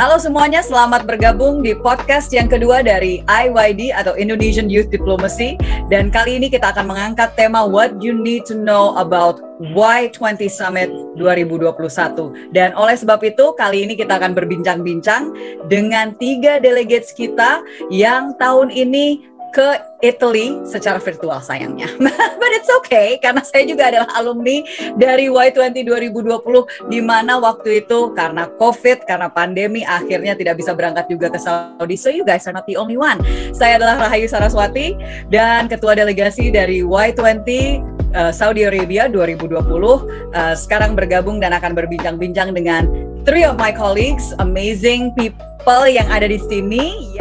Halo semuanya, selamat bergabung di podcast yang kedua dari IYD atau Indonesian Youth Diplomacy. Dan kali ini kita akan mengangkat tema What You Need to Know About Y20 Summit 2021. Dan oleh sebab itu, kali ini kita akan berbincang-bincang dengan 3 delegates kita yang tahun ini ke Italy secara virtual sayangnya. But it's okay, karena saya juga adalah alumni dari Y20 2020, di mana waktu itu karena COVID, karena pandemi, akhirnya tidak bisa berangkat juga ke Saudi. So you guys are not the only one. Saya adalah Rahayu Saraswati, dan ketua delegasi dari Y20 Saudi Arabia 2020. Sekarang bergabung dan akan berbincang-bincang dengan 3 of my colleagues, amazing people yang ada di sini.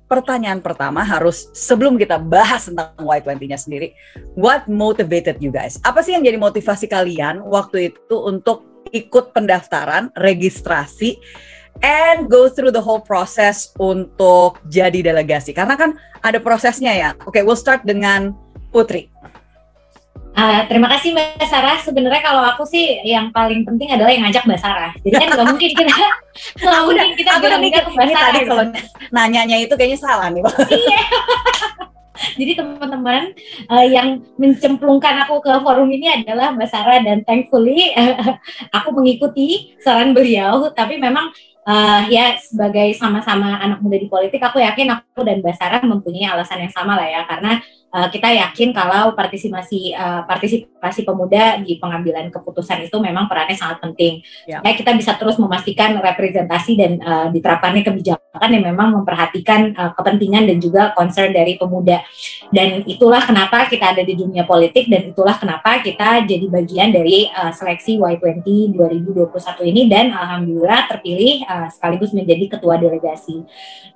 Pertanyaan pertama harus, sebelum kita bahas tentang Y20-nya sendiri, what motivated you guys? Apa sih yang jadi motivasi kalian waktu itu untuk ikut pendaftaran, registrasi, and go through the whole process untuk jadi delegasi? Karena kan ada prosesnya ya. Oke, we'll start dengan Putri. Terima kasih Mbak Sarah. Sebenarnya kalau aku sih yang paling penting adalah yang ngajak Mbak Sarah. Jadi kan nggak mungkin kita bilang-bilang ke Mbak Sarah. Tadi kalau nanyanya itu kayaknya salah nih. Iya. Jadi teman-teman yang mencemplungkan aku ke forum ini adalah Mbak Sarah, dan thankfully aku mengikuti saran beliau. Tapi memang ya sebagai sama-sama anak muda di politik, aku yakin aku dan Mbak Sarah mempunyai alasan yang sama lah ya, karena kita yakin kalau partisipasi pemuda di pengambilan keputusan itu memang perannya sangat penting. Ya, kita bisa terus memastikan representasi dan diterapkannya kebijakan yang memang memperhatikan kepentingan dan juga concern dari pemuda. Dan itulah kenapa kita ada di dunia politik, dan itulah kenapa kita jadi bagian dari seleksi Y20 2021 ini, dan alhamdulillah terpilih sekaligus menjadi ketua delegasi.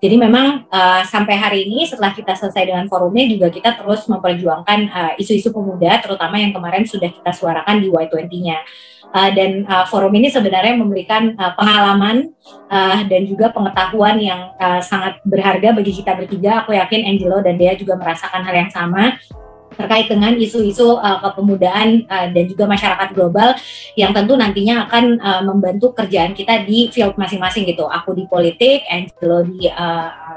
Jadi memang sampai hari ini setelah kita selesai dengan forumnya, juga kita terus memperjuangkan isu-isu pemuda, terutama yang kemarin sudah kita suarakan di Y20-nya. Dan forum ini sebenarnya memberikan pengalaman dan juga pengetahuan yang sangat berharga bagi kita bertiga. Aku yakin Angelo dan Dea juga merasakan hal yang sama terkait dengan isu-isu kepemudaan dan juga masyarakat global yang tentu nantinya akan membantu kerjaan kita di field masing-masing gitu. Aku di politik, Angelo di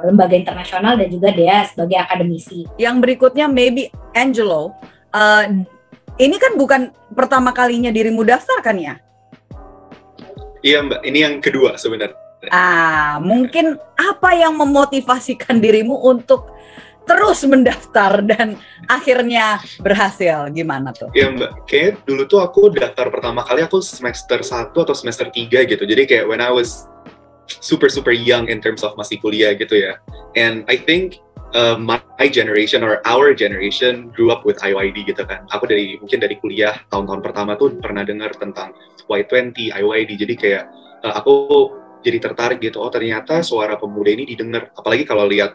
lembaga internasional, dan juga Dea sebagai akademisi. Yang berikutnya maybe Angelo, ini kan bukan pertama kalinya dirimu daftar kan ya? Iya Mbak, ini yang kedua sebenarnya. Mungkin apa yang memotivasikan dirimu untuk terus mendaftar dan akhirnya berhasil? Gimana tuh? Iya Mbak, kayaknya dulu tuh aku daftar pertama kali aku semester 1 atau semester 3 gitu. Jadi kayak when I was super young in terms of masih kuliah gitu ya. And I think my generation or our generation grew up with IYD gitu kan. Aku mungkin dari kuliah tahun-tahun pertama tuh pernah dengar tentang Y20, IYD. Jadi kayak aku jadi tertarik gitu. Oh ternyata suara pemuda ini didengar. Apalagi kalau lihat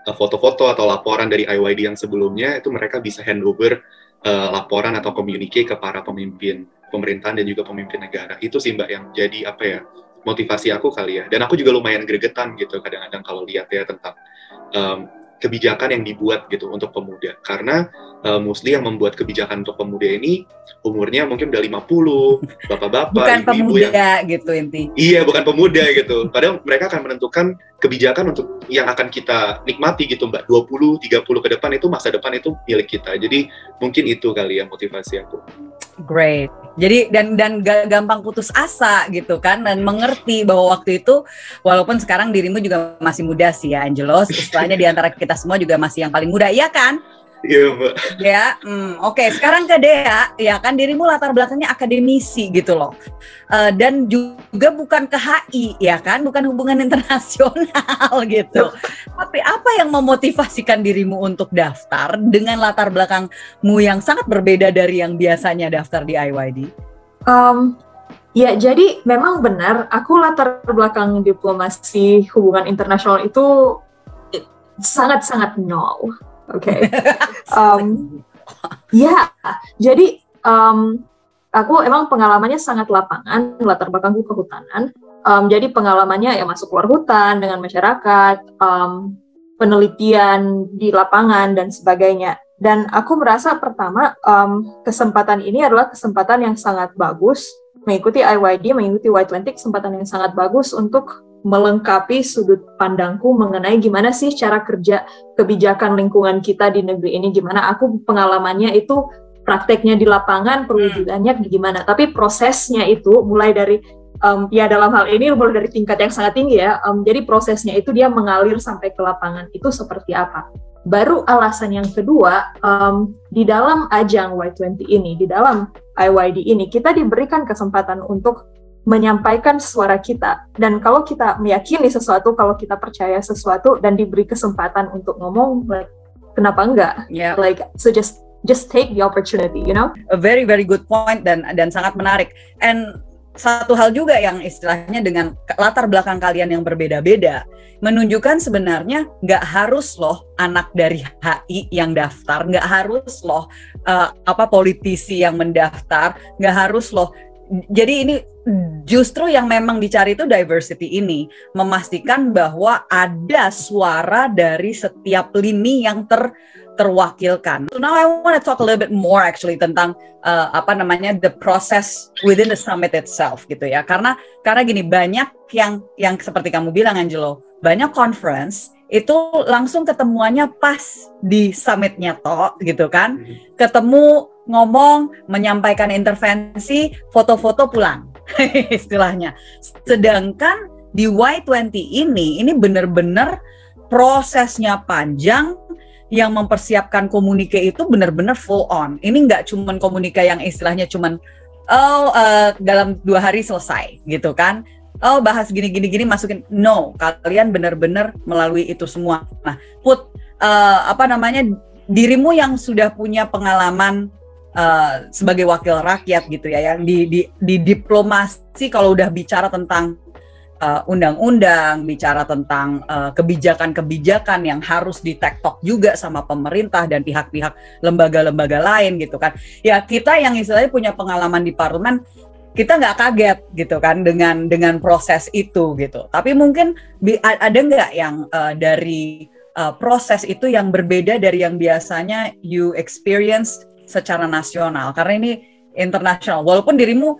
foto-foto atau laporan dari IYD yang sebelumnya, itu mereka bisa handover laporan atau communique ke para pemimpin pemerintahan dan juga pemimpin negara. Itu sih Mbak yang jadi motivasi aku kali ya. Dan aku juga lumayan gregetan gitu kadang-kadang kalau lihat ya tentang kebijakan yang dibuat gitu untuk pemuda. Karena mostly yang membuat kebijakan untuk pemuda ini umurnya mungkin udah 50, bapak-bapak, bukan ibu-ibu pemuda yang, gitu inti. Iya, bukan pemuda gitu. Padahal mereka akan menentukan kebijakan untuk yang akan kita nikmati gitu Mbak. 20, 30 ke depan itu masa depan itu milik kita. Jadi mungkin itu kali ya motivasi aku. Great. Jadi dan gak gampang putus asa gitu kan, dan mengerti bahwa waktu itu walaupun sekarang dirimu juga masih muda sih ya Angelo, istilahnya di antara kita semua juga masih yang paling muda, iya kan? Iya Mbak. Ya, oke. Sekarang ke Dea, ya kan dirimu latar belakangnya akademisi gitu loh, dan juga bukan ke HI, ya kan, bukan hubungan internasional gitu. Tapi apa yang memotivasikan dirimu untuk daftar dengan latar belakangmu yang sangat berbeda dari yang biasanya daftar di IYD? Ya, jadi memang benar, aku latar belakang diplomasi hubungan internasional itu sangat-sangat nol. Oke. Ya, jadi aku emang pengalamannya sangat lapangan, latar belakangku kehutanan. Jadi pengalamannya ya masuk luar hutan dengan masyarakat, penelitian di lapangan dan sebagainya. Dan aku merasa pertama kesempatan ini adalah kesempatan yang sangat bagus mengikuti IYD, mengikuti Y20, kesempatan yang sangat bagus untuk melengkapi sudut pandangku mengenai gimana sih cara kerja kebijakan lingkungan kita di negeri ini, gimana aku pengalamannya itu prakteknya di lapangan, perwujudannya gimana. Tapi prosesnya itu mulai dari, ya dalam hal ini mulai dari tingkat yang sangat tinggi ya, jadi prosesnya itu dia mengalir sampai ke lapangan, itu seperti apa. Baru alasan yang kedua, di dalam ajang Y20 ini, di dalam IYD ini, kita diberikan kesempatan untuk menyampaikan suara kita. Dan kalau kita meyakini sesuatu, kalau kita percaya sesuatu dan diberi kesempatan untuk ngomong, like, kenapa enggak? Yeah. Like, so just take the opportunity, you know? A very very good point dan sangat menarik. And satu hal juga yang istilahnya dengan latar belakang kalian yang berbeda-beda, menunjukkan sebenarnya nggak harus loh anak dari HI yang daftar, nggak harus loh politisi yang mendaftar, nggak harus loh. Jadi ini justru yang memang dicari itu diversity ini, memastikan bahwa ada suara dari setiap lini yang terwakilkan. So now I want to talk a little bit more actually tentang the process within the summit itself gitu ya. Karena gini, banyak yang seperti kamu bilang Angelo, banyak conference itu langsung ketemuannya pas di summitnya toh gitu kan. Ketemu, ngomong, menyampaikan intervensi, foto-foto pulang istilahnya. Sedangkan di Y20 ini benar-benar prosesnya panjang, yang mempersiapkan komunike itu benar-benar full on. Ini nggak cuman komunike yang istilahnya cuman dalam 2 hari selesai gitu kan. Bahas gini masukin. No, kalian benar-benar melalui itu semua. Nah, dirimu yang sudah punya pengalaman sebagai wakil rakyat gitu ya, yang di diplomasi, kalau udah bicara tentang undang-undang, bicara tentang kebijakan-kebijakan yang harus di-tektok juga sama pemerintah dan pihak-pihak lembaga-lembaga lain gitu kan. Ya kita yang istilahnya punya pengalaman di parlemen, kita nggak kaget gitu kan dengan proses itu gitu. Tapi mungkin ada nggak yang dari proses itu yang berbeda dari yang biasanya you experience secara nasional, karena ini internasional. Walaupun dirimu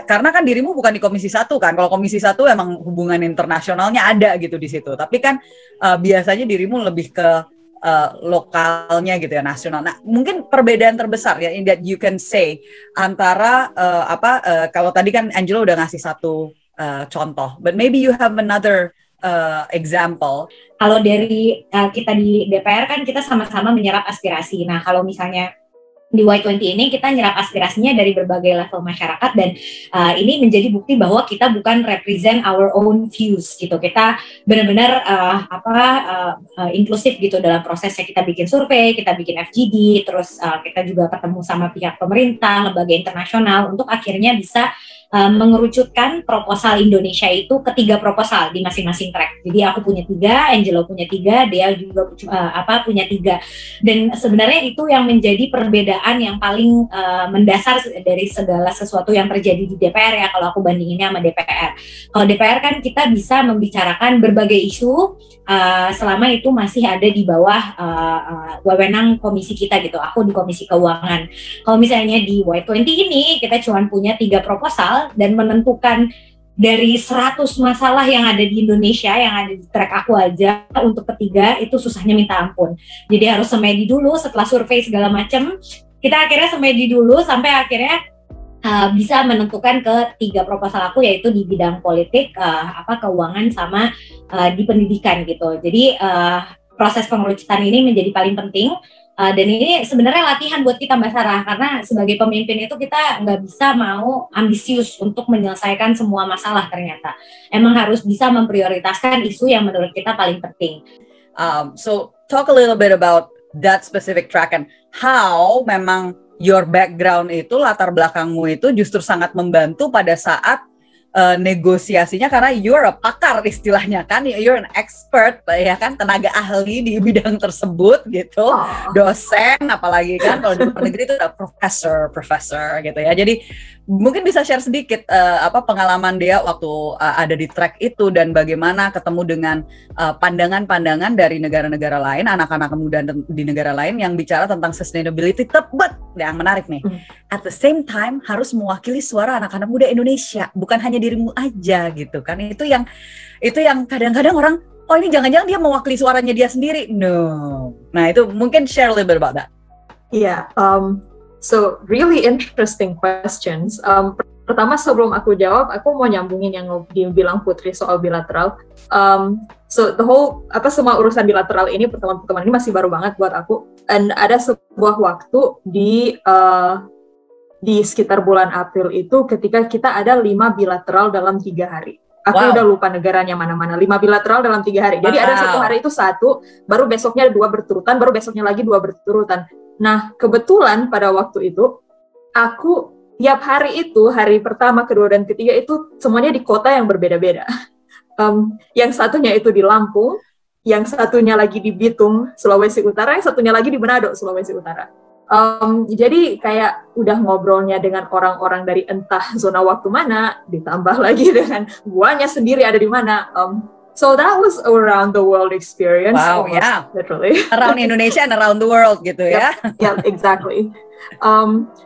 karena kan dirimu bukan di Komisi 1 kan. Kalau Komisi 1 emang hubungan internasionalnya ada gitu di situ. Tapi kan biasanya dirimu lebih ke lokalnya gitu ya, nasional. Nah, mungkin perbedaan terbesar ya that you can say antara kalau tadi kan Angelo udah ngasih satu contoh, but maybe you have another example. Kalau dari kita di DPR kan kita sama-sama menyerap aspirasi. Nah, kalau misalnya di Y20 ini kita nyerap aspirasinya dari berbagai level masyarakat, dan ini menjadi bukti bahwa kita bukan represent our own views gitu. Kita benar-benar inklusif gitu dalam prosesnya. Kita bikin survei, kita bikin FGD, terus kita juga ketemu sama pihak pemerintah, lembaga internasional untuk akhirnya bisa mengerucutkan proposal Indonesia itu ke 3 proposal di masing-masing track. Jadi aku punya 3, Angelo punya 3, dia juga punya 3. Dan sebenarnya itu yang menjadi perbedaan yang paling mendasar dari segala sesuatu yang terjadi di DPR ya, kalau aku bandinginnya sama DPR. Kalau DPR kan kita bisa membicarakan berbagai isu selama itu masih ada di bawah wewenang komisi kita gitu. Aku di Komisi Keuangan. Kalau misalnya di Y20 ini kita cuma punya 3 proposal dan menentukan dari 100 masalah yang ada di Indonesia, yang ada di track aku aja, untuk ketiga itu susahnya minta ampun. Jadi harus semedi dulu setelah survei segala macam. Kita akhirnya semedi dulu sampai akhirnya bisa menentukan ke 3 proposal aku, yaitu di bidang politik, keuangan, sama di pendidikan gitu. Jadi proses pengerucutan ini menjadi paling penting. Dan ini sebenarnya latihan buat kita Mbak Sarah, karena sebagai pemimpin itu kita nggak bisa mau ambisius untuk menyelesaikan semua masalah ternyata. Emang harus bisa memprioritaskan isu yang menurut kita paling penting. So talk a little bit about that specific track and how memang your background itu, latar belakangmu itu justru sangat membantu pada saat negosiasinya, karena you're a pakar istilahnya kan, you're an expert ya kan, tenaga ahli di bidang tersebut gitu, dosen apalagi kan, kalau di luar negeri itu ada profesor gitu ya. Jadi Mungkin bisa share sedikit pengalaman Dea waktu ada di track itu dan bagaimana ketemu dengan pandangan-pandangan dari negara-negara lain, anak-anak muda di negara lain yang bicara tentang sustainability, but yang menarik nih, at the same time harus mewakili suara anak-anak muda Indonesia, bukan hanya dirimu aja gitu kan. Itu yang kadang-kadang orang, oh ini jangan-jangan dia mewakili suaranya dia sendiri. No. Nah itu mungkin share a little bit about that. Yeah, so really interesting questions. Pertama sebelum aku jawab, aku mau nyambungin yang dibilang Putri soal bilateral. So the whole semua urusan bilateral ini, pertemuan-pertemuan ini masih baru banget buat aku. Dan ada sebuah waktu di sekitar bulan April itu ketika kita ada 5 bilateral dalam 3 hari. Aku udah lupa negaranya mana-mana. 5 bilateral dalam 3 hari. Jadi ada satu hari itu 1, baru besoknya 2 berturutan, baru besoknya lagi 2 berturutan. Nah, kebetulan pada waktu itu, aku tiap hari itu, hari pertama, kedua, dan ketiga itu semuanya di kota yang berbeda-beda. Yang satunya itu di Lampung, yang satunya lagi di Bitung, Sulawesi Utara, yang satunya lagi di Manado, Sulawesi Utara. Jadi kayak udah ngobrolnya dengan orang-orang dari entah zona waktu mana, ditambah lagi dengan guanya sendiri ada di mana. So that was around the world experience. Wow, yeah. Literally. Around Indonesia and around the world gitu ya. Yeah, exactly.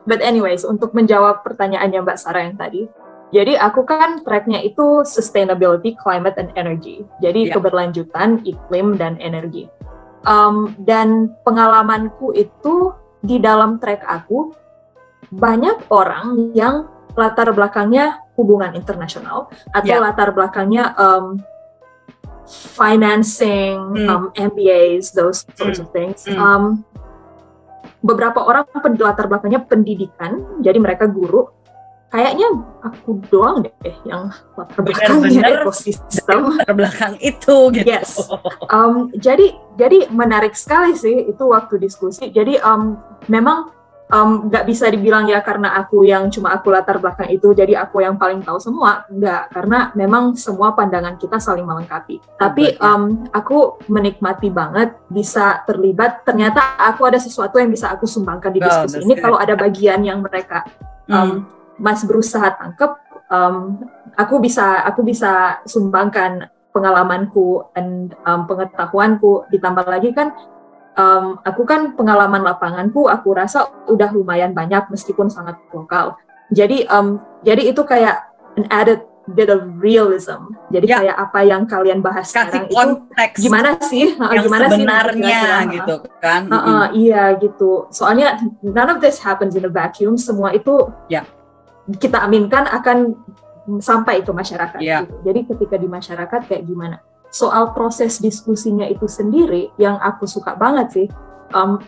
But anyways, untuk menjawab pertanyaannya Mbak Sarah yang tadi, jadi aku kan tracknya itu sustainability, climate, and energy. Jadi keberlanjutan, iklim, dan energi. Dan pengalamanku itu di dalam track aku, banyak orang yang latar belakangnya hubungan internasional, atau latar belakangnya financing, MBAs, those sorts of things. Beberapa orang latar belakangnya pendidikan, jadi mereka guru. Kayaknya aku doang deh yang latar belakangnya ekosistem. Latar belakang itu gitu. Yes. Jadi menarik sekali sih itu waktu diskusi. Jadi memang nggak bisa dibilang ya karena aku latar belakang itu, jadi aku yang paling tahu semua. Enggak, karena memang semua pandangan kita saling melengkapi. Tapi aku menikmati banget bisa terlibat, ternyata aku ada sesuatu yang bisa aku sumbangkan di diskusi ini. Kalau ada bagian yang mereka Mas berusaha tangkep, aku bisa sumbangkan pengalamanku dan pengetahuanku. Ditambah lagi kan aku kan pengalaman lapanganku aku rasa udah lumayan banyak meskipun sangat lokal. Jadi itu kayak an added bit of realism. Jadi kayak apa yang kalian bahas kasih sekarang konteks itu gimana sih? Yang gimana sebenarnya sih, gitu kan? Iya gitu. Soalnya none of this happens in a vacuum. Semua itu kita aminkan akan sampai ke masyarakat. Gitu. Jadi ketika di masyarakat kayak gimana? Soal proses diskusinya itu sendiri yang aku suka banget sih,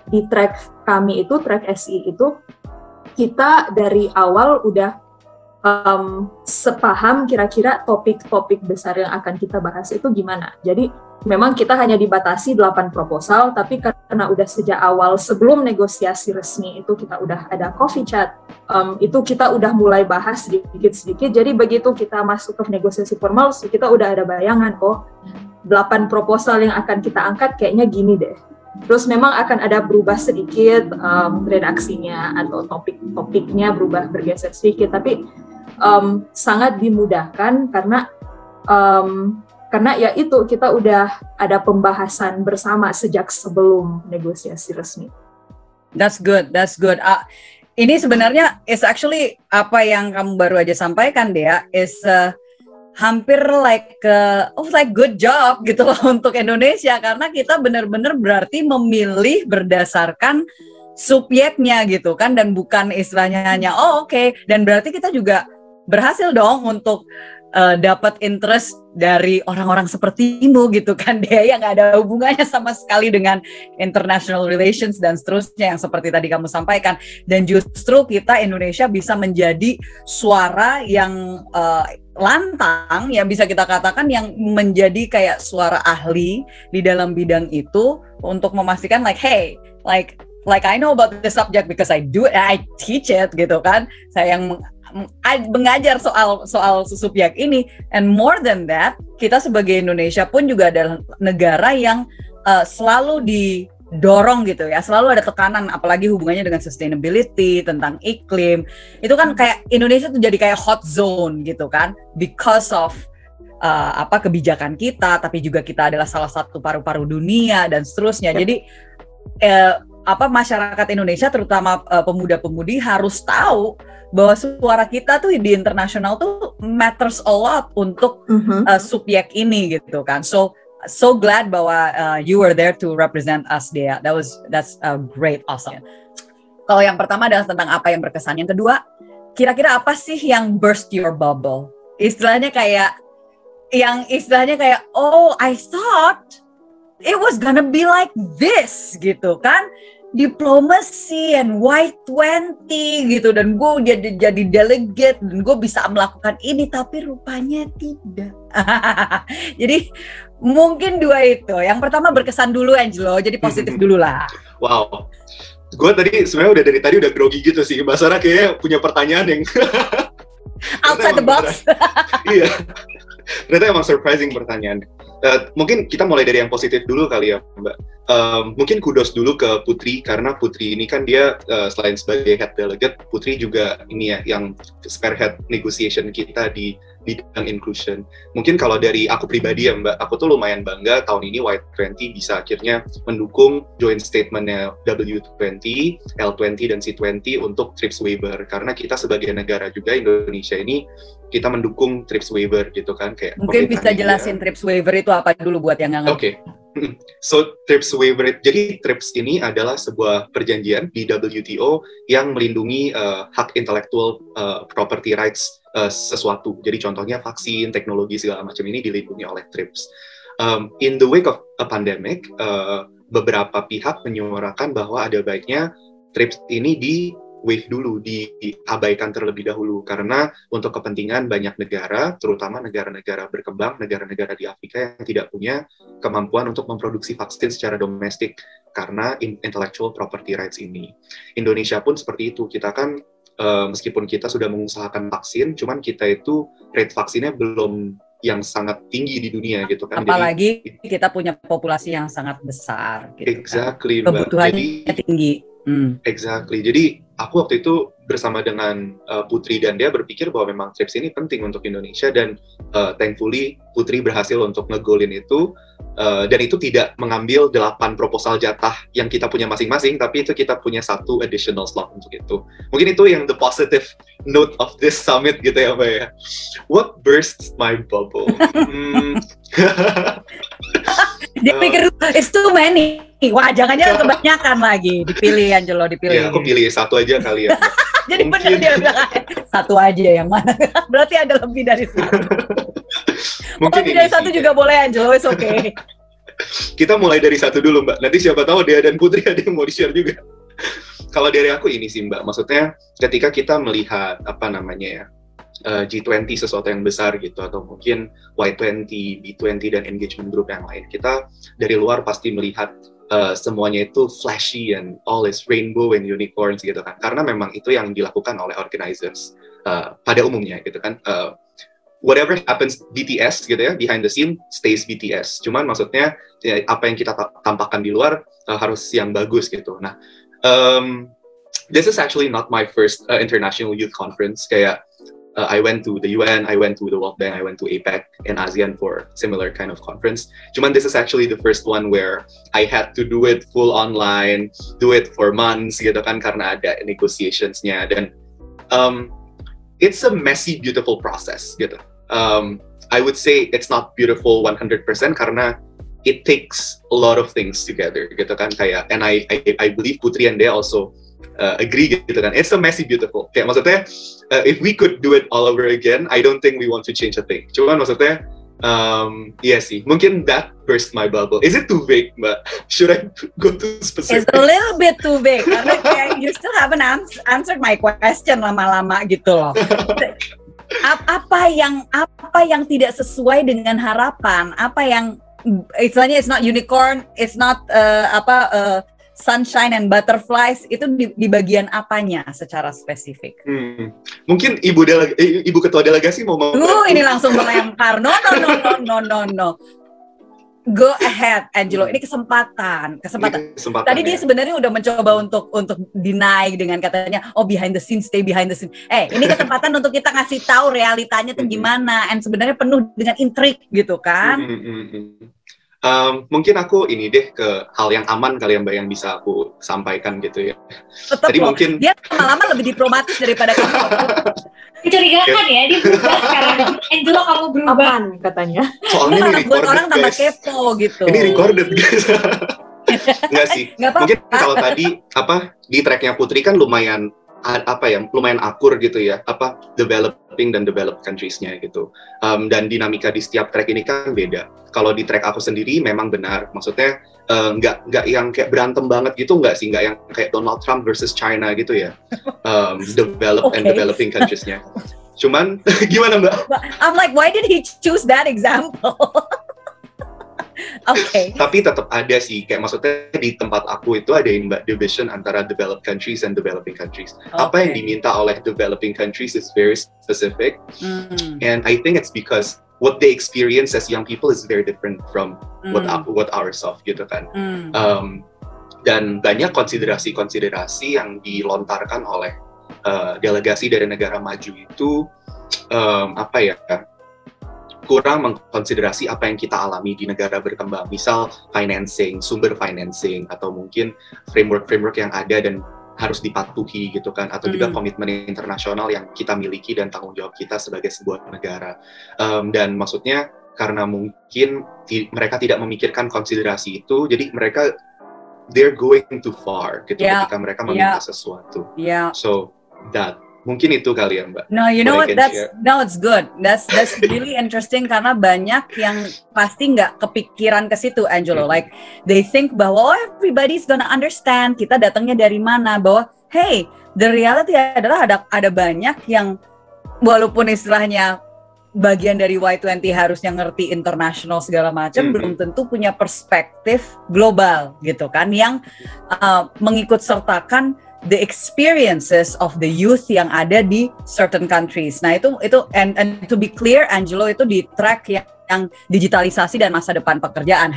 di track kami itu, track SI itu, kita dari awal udah sepaham kira-kira topik-topik besar yang akan kita bahas itu gimana. Jadi memang kita hanya dibatasi 8 proposal, tapi karena udah sejak awal sebelum negosiasi resmi itu kita udah ada coffee chat, itu kita udah mulai bahas sedikit-sedikit. Jadi begitu kita masuk ke negosiasi formal, kita udah ada bayangan, 8 proposal yang akan kita angkat kayaknya gini deh. Terus memang akan ada berubah sedikit redaksinya atau topik-topiknya bergeser sedikit, tapi sangat dimudahkan karena ya itu kita udah ada pembahasan bersama sejak sebelum negosiasi resmi. That's good. Ini sebenarnya is actually apa yang kamu baru aja sampaikan, Dea, is hampir like good job gitu loh untuk Indonesia, karena kita benar-benar berarti memilih berdasarkan subjeknya gitu kan, dan bukan istilahnya hanya oke. Dan berarti kita juga berhasil dong untuk dapat interest dari orang-orang sepertimu gitu kan, dia yang nggak ada hubungannya sama sekali dengan international relations dan seterusnya yang seperti tadi kamu sampaikan. Dan justru kita Indonesia bisa menjadi suara yang lantang, yang bisa kita katakan yang menjadi kayak suara ahli di dalam bidang itu untuk memastikan hey, like I know about the subject because I teach it gitu kan. Saya yang mengajar soal subjek ini, and more than that, kita sebagai Indonesia pun juga adalah negara yang selalu dorong gitu ya, selalu ada tekanan, apalagi hubungannya dengan sustainability, tentang iklim. Itu kan kayak Indonesia tuh jadi kayak hot zone gitu kan, because of kebijakan kita, tapi juga kita adalah salah satu paru-paru dunia dan seterusnya. Jadi masyarakat Indonesia terutama pemuda-pemudi harus tahu bahwa suara kita tuh di internasional tuh matters a lot untuk subjek ini gitu kan. So glad bahwa you were there to represent us, Dea. That's great, awesome. Kalau yang pertama adalah tentang apa yang berkesan. Yang kedua, kira-kira apa sih yang burst your bubble? Istilahnya kayak oh, I thought it was gonna be like this gitu kan, diplomacy and Y20 gitu, dan gue jadi delegate dan gue bisa melakukan ini, tapi rupanya tidak. Jadi mungkin dua itu. Yang pertama berkesan dulu, Angelo, jadi positif dulu lah. Wow, gue tadi sebenarnya dari tadi udah grogi gitu sih. Mbak Sarah kayaknya punya pertanyaan yang outside the box. Iya. Ternyata emang surprising pertanyaan. Mungkin kita mulai dari yang positif dulu kali ya, Mbak. Mungkin kudos dulu ke Putri, karena Putri ini kan dia selain sebagai head delegate, Putri juga ini ya yang spearhead negotiation kita di bidang inclusion. Mungkin kalau dari aku pribadi ya Mbak, aku tuh lumayan bangga tahun ini Y20 bisa akhirnya mendukung joint statement-nya W20, L20 dan C20 untuk TRIPS waiver, karena kita sebagai negara juga Indonesia ini kita mendukung TRIPS waiver gitu kan, kayak mungkin bisa jelasin TRIPS waiver itu apa dulu buat yang nggak ngerti. Oke. So TRIPS waiver, jadi TRIPS ini adalah sebuah perjanjian di WTO yang melindungi hak intellectual property rights sesuatu. Jadi contohnya vaksin, teknologi segala macam ini dilindungi oleh TRIPS. In the wake of a pandemic, beberapa pihak menyuarakan bahwa ada baiknya TRIPS ini waive dulu, diabaikan terlebih dahulu, karena untuk kepentingan banyak negara, terutama negara-negara berkembang, negara-negara di Afrika yang tidak punya kemampuan untuk memproduksi vaksin secara domestik karena intellectual property rights ini. Indonesia pun seperti itu. Kita kan meskipun kita sudah mengusahakan vaksin, cuman kita itu rate vaksinnya belum yang sangat tinggi di dunia gitu kan. Apalagi kita punya populasi yang sangat besar gitu. Exactly, kan. Kebutuhannya tinggi. Exactly. Jadi aku waktu itu bersama dengan Putri dan dia berpikir bahwa memang TRIPS ini penting untuk Indonesia, dan thankfully Putri berhasil untuk ngegolin itu, dan itu tidak mengambil 8 proposal jatah yang kita punya masing-masing, tapi itu kita punya 1 additional slot untuk itu. Mungkin itu yang the positive note of this summit gitu ya Mbak ya. What bursts my bubble? Dia pikir it's too many. Wah, jangan-jangan kebanyakan lagi. Dipilih Angelo, dipilih. Ya, aku pilih 1 aja kali ya. Jadi benar dia bilang 1 aja yang mana? Berarti ada lebih dari 1. Mungkin lebih dari 1 juga boleh Angelo, it's okay. Kita mulai dari 1 dulu Mbak. Nanti siapa tahu Dea dan Putri ada yang mau di-share juga. Kalau dari aku ini sih Mbak, maksudnya ketika kita melihat G20 sesuatu yang besar gitu, atau mungkin Y20, B20 dan engagement group yang lain, kita dari luar pasti melihat semuanya itu flashy and all is rainbow and unicorns gitu kan, karena memang itu yang dilakukan oleh organizers pada umumnya gitu kan. Whatever happens BTS gitu ya, behind the scene stays BTS, cuman maksudnya ya, apa yang kita tampakkan di luar harus yang bagus gitu. Nah, this is actually not my first international youth conference. Kayak I went to the UN, I went to the World Bank, I went to APEC and ASEAN for similar kind of conference. Cuman this is actually the first one where I had to do it full online, do it for months gitu kan, karena ada negotiationsnya, dan it's a messy, beautiful process gitu. I would say it's not beautiful 100% karena it takes a lot of things together gitu kan, kayak, and I believe Putri and Dea also agree gitu kan. It's a messy, beautiful. Kayak maksudnya, if we could do it all over again, I don't think we want to change a thing. Cuman maksudnya, iya sih, mungkin that burst my bubble. Is it too vague, Mbak? Should I go too specific? It's a little bit too vague, karena kayak you still haven't answered my question lama-lama gitu loh. Apa yang tidak sesuai dengan harapan? Apa yang istilahnya it's not unicorn, it's not sunshine and butterflies, itu di bagian apanya secara spesifik? Mungkin Ibu Ketua Delegasi mau ini langsung melempar. No. Go ahead, Angelo. Ini kesempatan. Tadi dia sebenarnya udah mencoba untuk deny dengan katanya, oh behind the scene, stay behind the scene. Ini kesempatan untuk kita ngasih tahu realitanya tuh gimana. And sebenarnya penuh dengan intrik gitu kan. Mungkin aku ini deh ke hal yang aman kali ya Mbak yang bisa aku sampaikan gitu ya. Tetap Tadi loh, mungkin dia lama-lama lebih diplomatis daripada kamu. Mencurigakan ya, dia berubah sekarang. Angelo, kamu berubah. Aman katanya. soalnya ini buat recorded orang tambah guys. kepo gitu. Ini recorded guys. Enggak sih. Nggak apa-apa. Mungkin kalau tadi di tracknya Putri kan lumayan akur gitu ya, developing dan developed countries-nya gitu. Dan dinamika di setiap track ini kan beda. Kalau di track aku sendiri memang benar, maksudnya nggak yang kayak berantem banget gitu, nggak sih, nggak yang kayak Donald Trump versus China gitu ya. Developed and developing countries-nya. Cuman gimana Mbak? I'm like, why did he choose that example? Oke. Tapi tetap ada sih, kayak maksudnya di tempat aku itu ada division antara developed countries and developing countries. Apa yang diminta oleh developing countries is very specific, and I think it's because what they experience as young people is very different from what ourselves gitu kan. Dan banyak konsiderasi yang dilontarkan oleh delegasi dari negara maju itu kurang mengkonsiderasi apa yang kita alami di negara berkembang, misal financing, sumber financing, atau mungkin framework yang ada dan harus dipatuhi gitu kan, atau juga komitmen internasional yang kita miliki dan tanggung jawab kita sebagai sebuah negara. Dan maksudnya karena mungkin mereka tidak memikirkan konsiderasi itu, jadi mereka they're going too far gitu ketika mereka meminta sesuatu. So that mungkin itu kali ya Mbak. No, you know what? It's good. That's really interesting karena banyak yang pasti nggak kepikiran ke situ, Angelo. Like they think bahwa everybody's gonna understand kita datangnya dari mana. Bahwa hey, the reality adalah ada banyak yang walaupun istilahnya bagian dari Y20 harusnya ngerti internasional segala macam, belum tentu punya perspektif global gitu kan, yang mengikut sertakan the experiences of the youth yang ada di certain countries. Nah itu and to be clear, Angelo itu di track yang digitalisasi dan masa depan pekerjaan.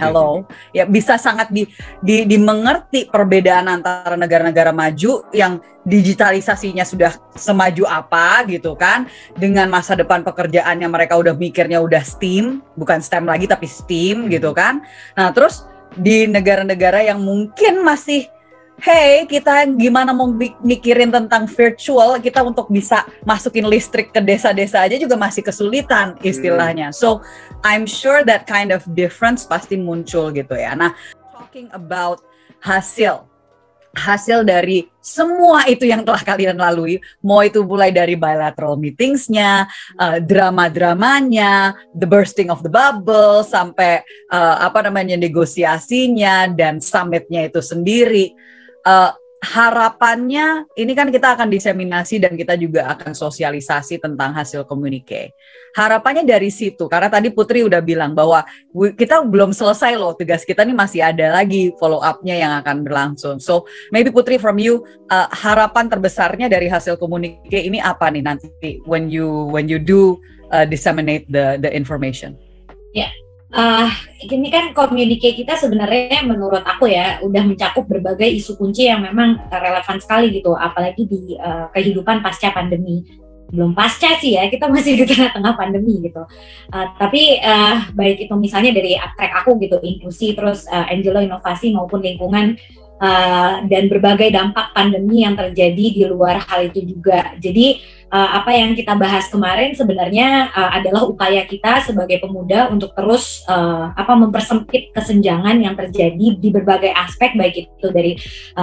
Ya bisa sangat dimengerti perbedaan antara negara-negara maju yang digitalisasinya sudah semaju apa gitu kan, dengan masa depan pekerjaan yang mereka udah mikirnya udah STEAM, bukan STEM lagi tapi STEAM gitu kan. Nah terus di negara-negara yang mungkin masih kita gimana mau mikirin tentang virtual, kita untuk bisa masukin listrik ke desa-desa aja juga masih kesulitan istilahnya. So I'm sure that kind of difference pasti muncul gitu ya. Nah, talking about hasil dari semua itu yang telah kalian lalui, mau itu mulai dari bilateral meetingsnya, drama-dramanya, the bursting of the bubble, sampai negosiasinya dan summitnya itu sendiri. Harapannya ini kan kita akan diseminasi dan kita juga akan sosialisasi tentang hasil komunike. Harapannya dari situ, karena tadi Putri udah bilang bahwa kita belum selesai loh, tugas kita nih masih ada lagi follow up-nya yang akan berlangsung. So maybe Putri from you, harapan terbesarnya dari hasil komunike ini apa nih nanti when you do disseminate the information? Ini kan komunike kita sebenarnya menurut aku ya udah mencakup berbagai isu kunci yang memang relevan sekali gitu, apalagi di kehidupan pasca pandemi. Belum pasca sih ya, kita masih di tengah-tengah pandemi gitu. Tapi baik itu misalnya dari track aku gitu, inklusi, terus Angelo inovasi maupun lingkungan, dan berbagai dampak pandemi yang terjadi di luar hal itu juga. Jadi apa yang kita bahas kemarin sebenarnya adalah upaya kita sebagai pemuda untuk terus mempersempit kesenjangan yang terjadi di berbagai aspek, baik itu dari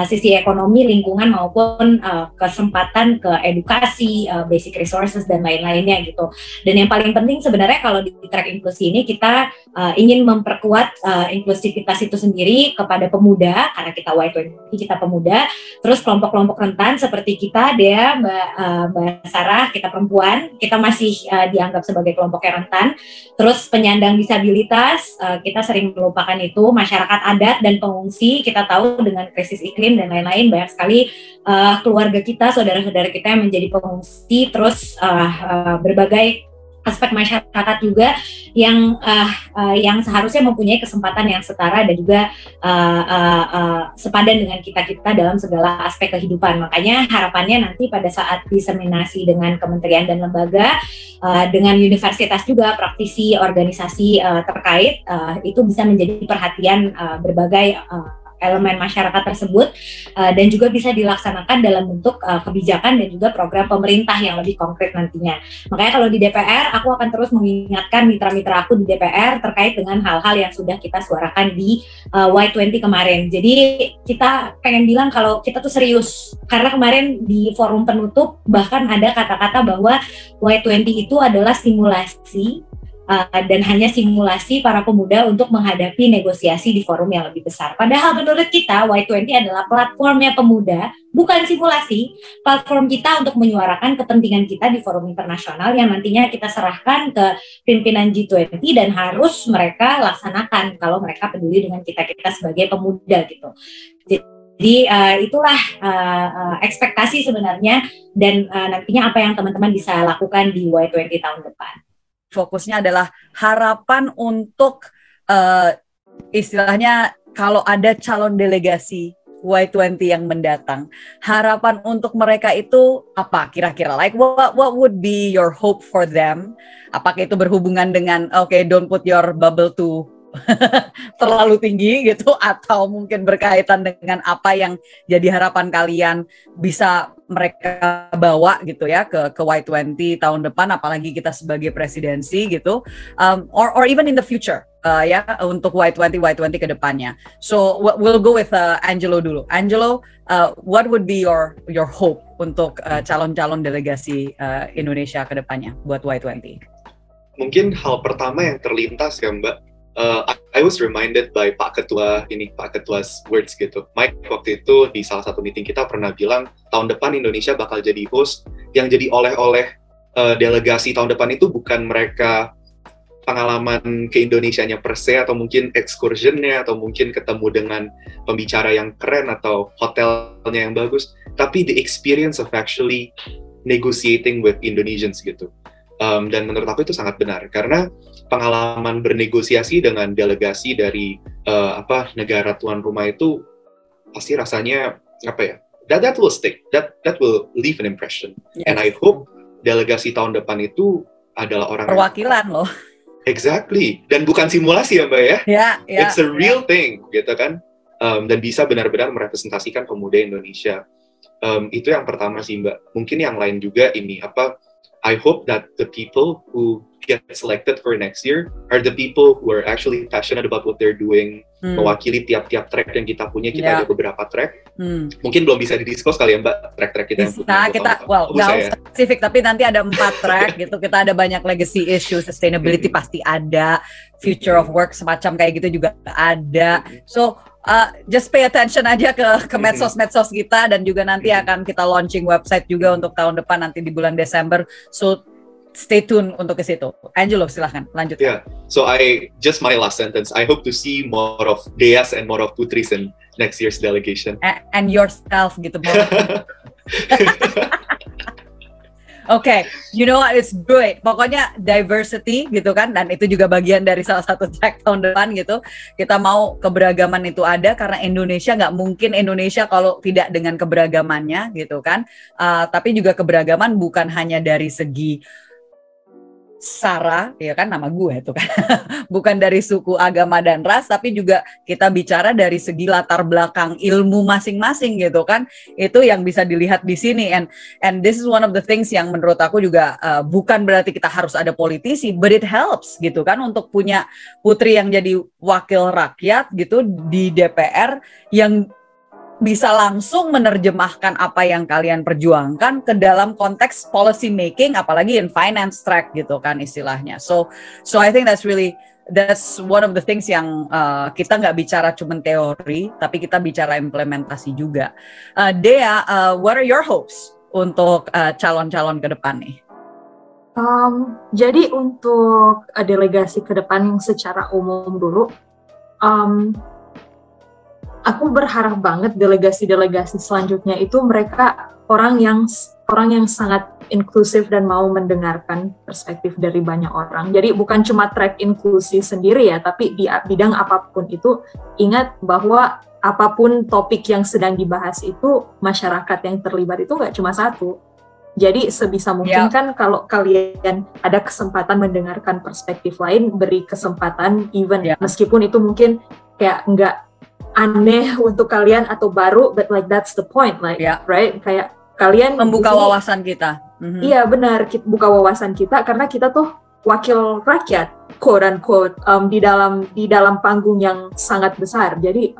sisi ekonomi, lingkungan maupun kesempatan ke edukasi, basic resources dan lain-lainnya gitu. Dan yang paling penting sebenarnya kalau di track inklusi ini kita ingin memperkuat inklusivitas itu sendiri kepada pemuda, karena kita Y20 kita pemuda, terus kelompok-kelompok rentan seperti kita, Dea, Mbak Sarah, kita perempuan, kita masih dianggap sebagai kelompok yang rentan. Terus penyandang disabilitas, kita sering melupakan itu, masyarakat adat dan pengungsi, kita tahu dengan krisis iklim dan lain-lain, banyak sekali keluarga kita, saudara-saudara kita yang menjadi pengungsi, terus berbagai aspek masyarakat juga yang seharusnya mempunyai kesempatan yang setara dan juga sepadan dengan kita dalam segala aspek kehidupan. Makanya harapannya nanti pada saat diseminasi dengan kementerian dan lembaga, dengan universitas juga, praktisi, organisasi terkait, itu bisa menjadi perhatian berbagai elemen masyarakat tersebut, dan juga bisa dilaksanakan dalam bentuk kebijakan dan juga program pemerintah yang lebih konkret nantinya. Makanya kalau di DPR, aku akan terus mengingatkan mitra-mitra aku di DPR terkait dengan hal-hal yang sudah kita suarakan di Y20 kemarin. Jadi kita pengen bilang kalau kita tuh serius, karena kemarin di forum penutup bahkan ada kata-kata bahwa Y20 itu adalah simulasi, dan hanya simulasi para pemuda untuk menghadapi negosiasi di forum yang lebih besar. Padahal menurut kita Y20 adalah platformnya pemuda, bukan simulasi. Platform kita untuk menyuarakan kepentingan kita di forum internasional yang nantinya kita serahkan ke pimpinan G20 dan harus mereka laksanakan kalau mereka peduli dengan kita sebagai pemuda gitu. Jadi itulah ekspektasi sebenarnya, dan nantinya apa yang teman-teman bisa lakukan di Y20 tahun depan. Fokusnya adalah harapan untuk istilahnya kalau ada calon delegasi Y20 yang mendatang, harapan untuk mereka itu apa kira-kira? Like what would be your hope for them? Apakah itu berhubungan dengan don't put your bubble to terlalu tinggi gitu, atau mungkin berkaitan dengan apa yang jadi harapan kalian bisa mereka bawa gitu ya ke Y20 tahun depan, apalagi kita sebagai presidensi gitu, or even in the future ya untuk Y20 ke depannya. So we'll go with Angelo dulu. Angelo, what would be your hope untuk calon-calon delegasi Indonesia ke depannya buat Y20? Mungkin hal pertama yang terlintas ya Mbak, I was reminded by Pak Ketua's words gitu. Mike waktu itu di salah satu meeting kita pernah bilang tahun depan Indonesia bakal jadi host. Yang jadi oleh-oleh delegasi tahun depan itu bukan mereka pengalaman ke Indonesianya per se, atau mungkin excursionnya, atau mungkin ketemu dengan pembicara yang keren atau hotelnya yang bagus, tapi the experience of actually negotiating with Indonesians gitu. Dan menurut aku itu sangat benar, karena pengalaman bernegosiasi dengan delegasi dari negara tuan rumah itu pasti rasanya that will stick, that will leave an impression. Yes. And I hope delegasi tahun depan itu adalah orang perwakilan loh. Exactly, dan bukan simulasi ya Mbak ya. Yeah, it's a real thing gitu kan, dan bisa benar-benar merepresentasikan pemuda Indonesia. Itu yang pertama sih Mbak. Mungkin yang lain juga ini I hope that the people who get selected for next year are the people who are actually passionate about what they're doing, mewakili tiap-tiap track yang kita punya. Kita ada beberapa track, mungkin belum bisa didiskus kali ya Mbak, track-track kita yang punya. Kita, nggak spesifik, tapi nanti ada 4 track gitu, kita ada banyak legacy issue, sustainability pasti ada, future of work semacam kayak gitu juga ada. So, just pay attention aja ke medsos-medsos kita, dan juga nanti akan kita launching website juga untuk tahun depan nanti di bulan Desember. So stay tune untuk ke situ. Angelo, silahkan lanjut. Yeah. So my last sentence. I hope to see more of Deas and more of Putris in next year's delegation. And yourself gitu. Okay, you know what, it's great. Pokoknya diversity gitu kan, dan itu juga bagian dari salah satu track tahun depan gitu. Kita mau keberagaman itu ada, karena Indonesia nggak mungkin Indonesia kalau tidak dengan keberagamannya gitu kan. Tapi juga keberagaman bukan hanya dari segi Sarah, ya kan nama gue itu kan, bukan dari suku, agama, dan ras, tapi juga kita bicara dari segi latar belakang ilmu masing-masing gitu kan, itu yang bisa dilihat di sini. And this is one of the things yang menurut aku juga bukan berarti kita harus ada politisi, but it helps gitu kan, untuk punya putri yang jadi wakil rakyat gitu di DPR, yang bisa langsung menerjemahkan apa yang kalian perjuangkan ke dalam konteks policy making, apalagi in finance track gitu kan istilahnya. So I think that's one of the things yang kita nggak bicara cuma teori, tapi kita bicara implementasi juga. Dea, what are your hopes untuk calon-calon ke depan nih? Jadi untuk delegasi ke depan yang secara umum dulu, aku berharap banget delegasi-delegasi selanjutnya itu mereka orang yang sangat inklusif dan mau mendengarkan perspektif dari banyak orang. Jadi bukan cuma track inklusi sendiri ya, tapi di bidang apapun itu, ingat bahwa apapun topik yang sedang dibahas itu, masyarakat yang terlibat itu nggak cuma satu. Jadi sebisa mungkin kan kalau kalian ada kesempatan mendengarkan perspektif lain, beri kesempatan even meskipun itu mungkin kayak nggak aneh untuk kalian atau baru, but like that's the point, like right? Kayak kalian membuka wawasan kita. Iya benar, kita buka wawasan kita karena kita tuh wakil rakyat, quote unquote, di dalam panggung yang sangat besar. Jadi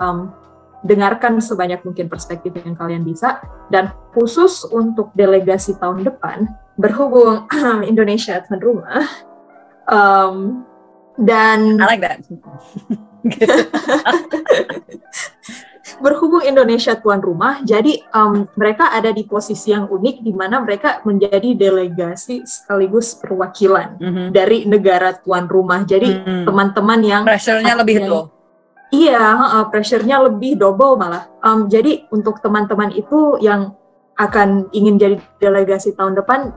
dengarkan sebanyak mungkin perspektif yang kalian bisa, dan khusus untuk delegasi tahun depan, berhubung Indonesia tuan rumah, dan I like that. berhubung Indonesia tuan rumah, jadi mereka ada di posisi yang unik di mana mereka menjadi delegasi sekaligus perwakilan dari negara tuan rumah. Jadi teman-teman yang pressure-nya lebih tuh. Iya, pressure-nya lebih double malah. Jadi untuk teman-teman itu yang akan ingin jadi delegasi tahun depan,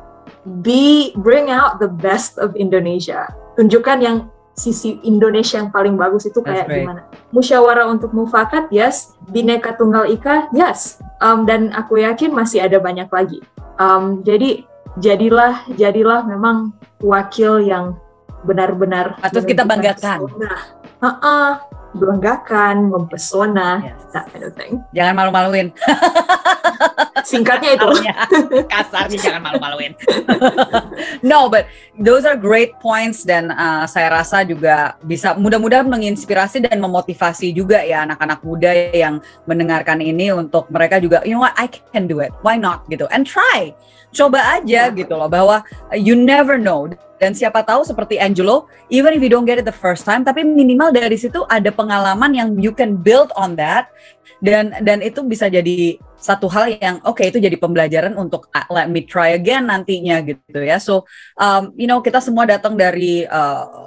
bring out the best of Indonesia. Tunjukkan yang sisi Indonesia yang paling bagus itu kayak gimana. Musyawarah untuk mufakat, yes. Bhinneka Tunggal Ika, yes. Dan aku yakin masih ada banyak lagi. Jadi jadilah memang wakil yang benar-benar patut kita banggakan. Banggakan, mempesona, that kind of thing. Jangan malu-maluin. Singkatnya itu. Kasarnya jangan malu-maluin. No, but those are great points, dan saya rasa juga bisa mudah-mudahan menginspirasi dan memotivasi juga ya anak-anak muda yang mendengarkan ini, untuk mereka juga, you know what, I can do it, why not gitu, and try. Coba aja gitu loh, bahwa you never know. Dan siapa tahu seperti Angelo, even if you don't get it the first time, tapi minimal dari situ ada pengalaman yang you can build on that, dan itu bisa jadi satu hal yang itu jadi pembelajaran untuk let me try again nantinya gitu ya. So you know, kita semua datang dari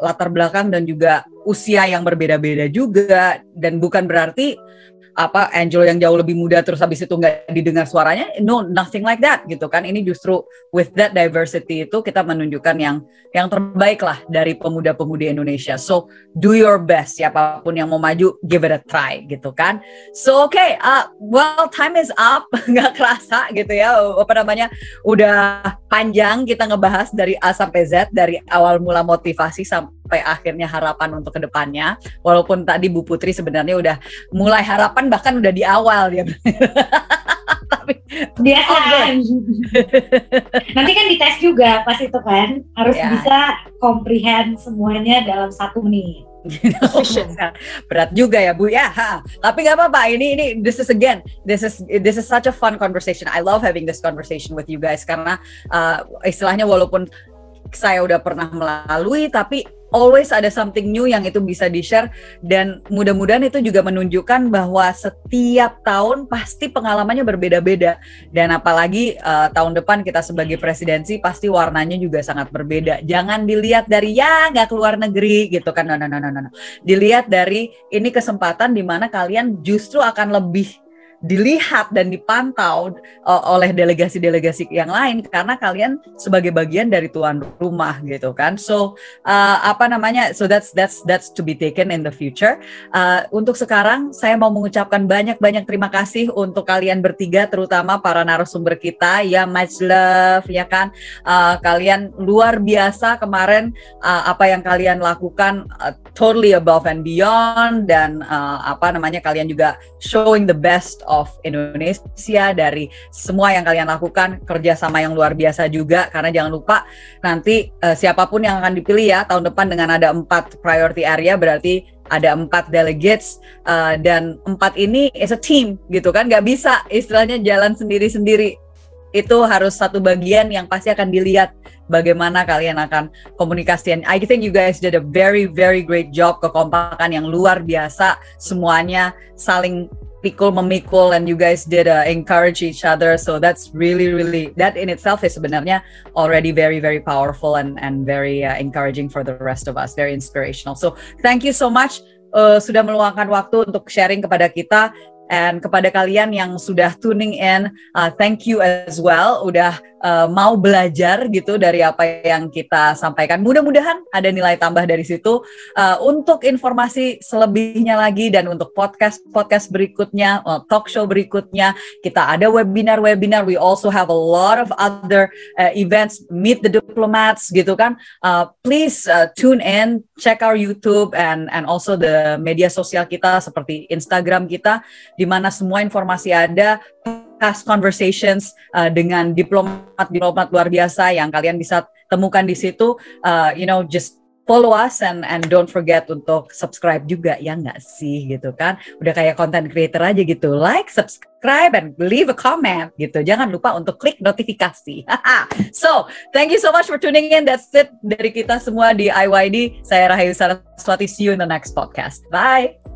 latar belakang dan juga usia yang berbeda-beda juga, dan bukan berarti Angelo yang jauh lebih muda terus habis itu nggak didengar suaranya, no, nothing like that gitu kan. Ini justru with that diversity itu kita menunjukkan yang terbaik lah dari pemuda-pemudi Indonesia. So do your best, siapapun yang mau maju, give it a try gitu kan. So well, time is up. Nggak kerasa gitu ya, udah panjang kita ngebahas dari A sampai Z, dari awal mula motivasi sampai akhirnya harapan untuk kedepannya. Walaupun tadi Bu Putri sebenarnya udah mulai harapan bahkan udah di awal ya. Tapi biasa kan. Nanti kan dites juga pas itu kan, harus bisa comprehend semuanya dalam 1 menit. Berat juga ya Bu ya. Tapi nggak apa-apa. Ini this is such a fun conversation. I love having this conversation with you guys, karena istilahnya walaupun saya udah pernah melalui, tapi always ada something new yang itu bisa di-share, dan mudah-mudahan itu juga menunjukkan bahwa setiap tahun pasti pengalamannya berbeda-beda, dan apalagi tahun depan kita sebagai presidensi pasti warnanya juga sangat berbeda. Jangan dilihat dari nggak keluar negeri gitu kan, no. Dilihat dari ini kesempatan di mana kalian justru akan lebih dilihat dan dipantau oleh delegasi-delegasi yang lain, karena kalian sebagai bagian dari tuan rumah gitu kan. So so that's to be taken in the future. Untuk sekarang saya mau mengucapkan banyak-banyak terima kasih untuk kalian bertiga, terutama para narasumber kita ya, much love ya kan. Kalian luar biasa kemarin, apa yang kalian lakukan totally above and beyond, dan kalian juga showing the best of Indonesia dari semua yang kalian lakukan, kerjasama yang luar biasa juga. Karena jangan lupa nanti siapapun yang akan dipilih ya tahun depan, dengan ada 4 priority area, berarti ada 4 delegates, dan 4 ini is a team gitu kan, nggak bisa istilahnya jalan sendiri-sendiri. Itu harus satu bagian yang pasti akan dilihat bagaimana kalian akan komunikasi. And I think you guys did a very very great job, kekompakan yang luar biasa, semuanya saling pikul-memikul, and you guys did encourage each other. So that's really that in itself is sebenarnya already very very powerful and very encouraging for the rest of us, very inspirational. So thank you so much sudah meluangkan waktu untuk sharing kepada kita. And kepada kalian yang sudah tuning in, thank you as well, udah mau belajar gitu dari apa yang kita sampaikan. Mudah-mudahan ada nilai tambah dari situ. Untuk informasi selebihnya lagi dan untuk podcast berikutnya, talk show berikutnya, kita ada webinar. We also have a lot of other events, Meet the Diplomats gitu kan. Please tune in, check our YouTube and also the media sosial kita seperti Instagram kita, di mana semua informasi ada. Past conversations dengan diplomat luar biasa yang kalian bisa temukan di situ. Just follow us and don't forget untuk subscribe juga, ya nggak sih gitu kan? Udah kayak content creator aja gitu, like, subscribe, and leave a comment gitu. Jangan lupa untuk klik notifikasi. So, thank you so much for tuning in. That's it dari kita semua di IYD. Saya Rahayu Saraswati. See you in the next podcast. Bye.